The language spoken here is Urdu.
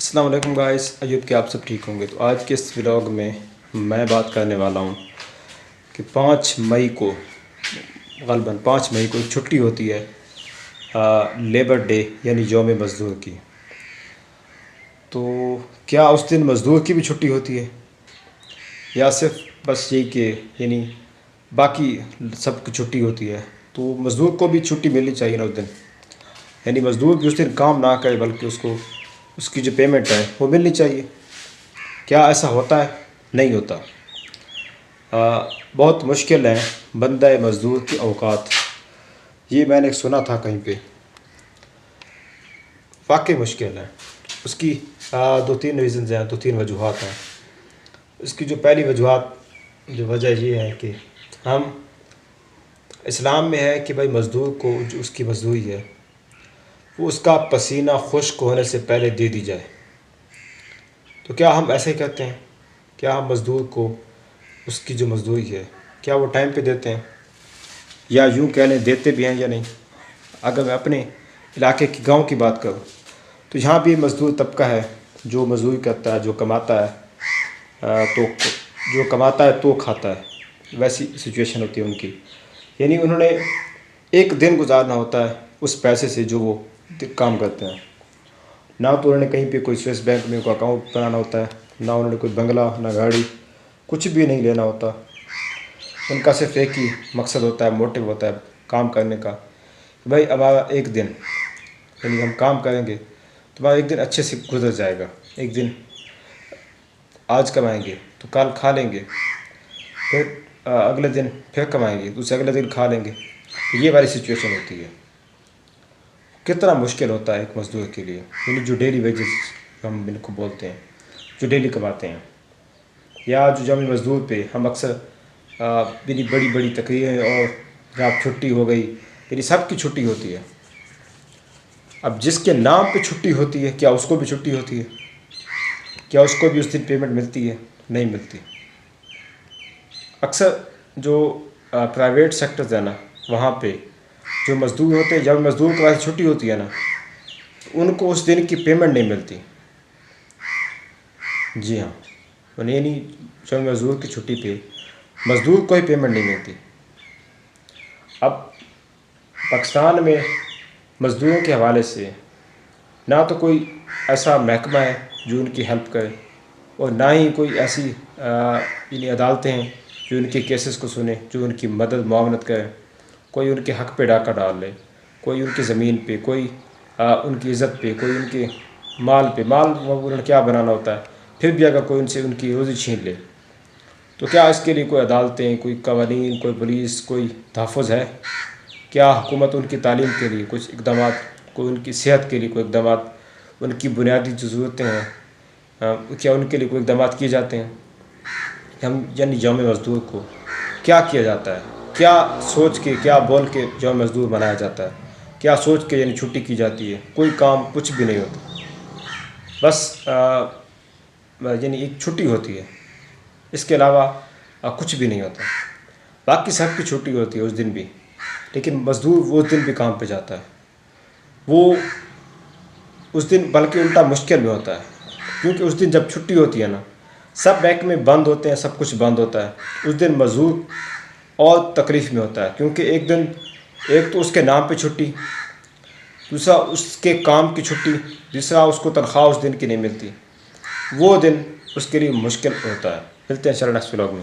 السلام علیکم گائز، ایوب کہ آپ سب ٹھیک ہوں گے۔ تو آج کے اس ولاگ میں میں بات کرنے والا ہوں کہ 5 مئی کو غالباً 5 مئی کو ایک چھٹی ہوتی ہے، لیبر ڈے یعنی یوم مزدور کی۔ تو کیا اس دن مزدور کی بھی چھٹی ہوتی ہے یا صرف بس یہی کہ یعنی باقی سب کی چھٹی ہوتی ہے؟ تو مزدور کو بھی چھٹی ملنی چاہیے نا اس دن، یعنی مزدور بھی اس دن کام نہ کرے بلکہ اس کی جو پیمنٹ ہے وہ ملنی چاہیے۔ کیا ایسا ہوتا ہے؟ نہیں ہوتا۔ بہت مشکل ہے بندہ مزدور کے اوقات، یہ میں نے سنا تھا کہیں پہ، واقعی مشکل ہے۔ اس کی 2-3 ریزنز ہیں، 2-3 وجوہات ہیں۔ اس کی جو پہلی وجہ یہ ہے کہ ہم اسلام میں ہے کہ بھائی مزدور کو جو اس کی مزدوری ہے وہ اس کا پسینہ خشک ہونے سے پہلے دے دی جائے۔ تو کیا ہم ایسے ہی کہتے ہیں؟ کیا ہم مزدور کو اس کی جو مزدوری ہے کیا وہ ٹائم پہ دیتے ہیں، یا یوں کہہ لیں دیتے بھی ہیں یا نہیں؟ اگر میں اپنے علاقے کی گاؤں کی بات کروں تو یہاں بھی مزدور طبقہ ہے جو مزدوری کرتا ہے، جو کماتا ہے تو کھاتا ہے۔ ویسی سچویشن ہوتی ہے ان کی، یعنی انہوں نے ایک دن گزارنا ہوتا ہے اس پیسے سے جو وہ کام کرتے ہیں۔ نہ تو انہوں نے کہیں پہ کوئی سوئس بینک میں کوئی اکاؤنٹ بنانا ہوتا ہے، نہ انہوں نے کوئی بنگلہ، نہ گاڑی، کچھ بھی نہیں لینا ہوتا۔ ان کا صرف ایک ہی مقصد ہوتا ہے، موٹیو ہوتا ہے کام کرنے کا، بھائی ہمارا ایک دن یعنی ہم کام کریں گے تو ہمارا ایک دن اچھے سے گزر جائے گا۔ ایک دن آج کمائیں گے تو کل کھا لیں گے، پھر اگلے دن پھر کمائیں گے، دوسرے اگلے دن کھا لیں گے۔ یہ والی سچویشن ہوتی ہے۔ کتنا مشکل ہوتا ہے ایک مزدور کے لیے، یعنی جو ڈیلی ویجز ہم ان کو بولتے ہیں، جو ڈیلی کماتے ہیں، یا جو یوم مزدور پہ ہم اکثر یعنی بڑی بڑی تقریریں اور جب چھٹی ہو گئی، یعنی سب کی چھٹی ہوتی ہے۔ اب جس کے نام پہ چھٹی ہوتی ہے کیا اس کو بھی چھٹی ہوتی ہے؟ کیا اس کو بھی اس دن پیمنٹ ملتی ہے؟ نہیں ملتی۔ اکثر جو پرائیویٹ سیکٹرز ہیں نا، وہاں پہ جو مزدور ہوتے ہیں، جب مزدور کے پاس چھٹی ہوتی ہے نا، ان کو اس دن کی پیمنٹ نہیں ملتی۔ جی ہاں، یعنی جو مزدور کی چھٹی پہ مزدور کو ہی پیمنٹ نہیں ملتی۔ اب پاکستان میں مزدوروں کے حوالے سے نہ تو کوئی ایسا محکمہ ہے جو ان کی ہیلپ کرے، اور نہ ہی کوئی ایسی یعنی عدالتیں ہیں جو ان کے کیسز کو سنے، جو ان کی مدد معاونت کرے۔ کوئی ان کے حق پہ ڈاکہ ڈال لے، کوئی ان کی زمین پہ، کوئی ان کی عزت پہ، کوئی ان کے مال پہ، مال انہوں نے کیا بنانا ہوتا ہے، پھر بھی اگر کوئی ان سے ان کی روزی چھین لے تو کیا اس کے لیے کوئی عدالتیں، کوئی قوانین، کوئی پولیس، کوئی تحفظ ہے؟ کیا حکومت ان کی تعلیم کے لیے کچھ اقدامات، کوئی ان کی صحت کے لیے کوئی اقدامات، ان کی بنیادی جو ضرورتیں ہیں کیا ان کے لیے کوئی اقدامات کیے جاتے ہیں؟ ہم یعنی یوم مزدور کو کیا کیا جاتا ہے؟ کیا سوچ کے، کیا بول کے یوم مزدور منایا جاتا ہے؟ کیا سوچ کے یعنی چھٹی کی جاتی ہے؟ کوئی کام کچھ بھی نہیں ہوتا، بس یعنی ایک چھٹی ہوتی ہے، اس کے علاوہ کچھ بھی نہیں ہوتا۔ باقی سب کی چھٹی ہوتی ہے اس دن بھی، لیکن مزدور وہ اس دن بھی کام پہ جاتا ہے۔ وہ اس دن بلکہ الٹا مشکل میں ہوتا ہے، کیونکہ اس دن جب چھٹی ہوتی ہے نا، سب بینک میں بند ہوتے ہیں، سب کچھ بند ہوتا ہے۔ اس دن مزدور اور تکلیف میں ہوتا ہے، کیونکہ ایک تو اس کے نام پہ چھٹی، دوسرا اس کے کام کی چھٹی، تیسرا اس کو تنخواہ اس دن کی نہیں ملتی۔ وہ دن اس کے لیے مشکل ہوتا ہے۔ ملتے ہیں انشاءاللہ نیکسٹ ولاگ میں۔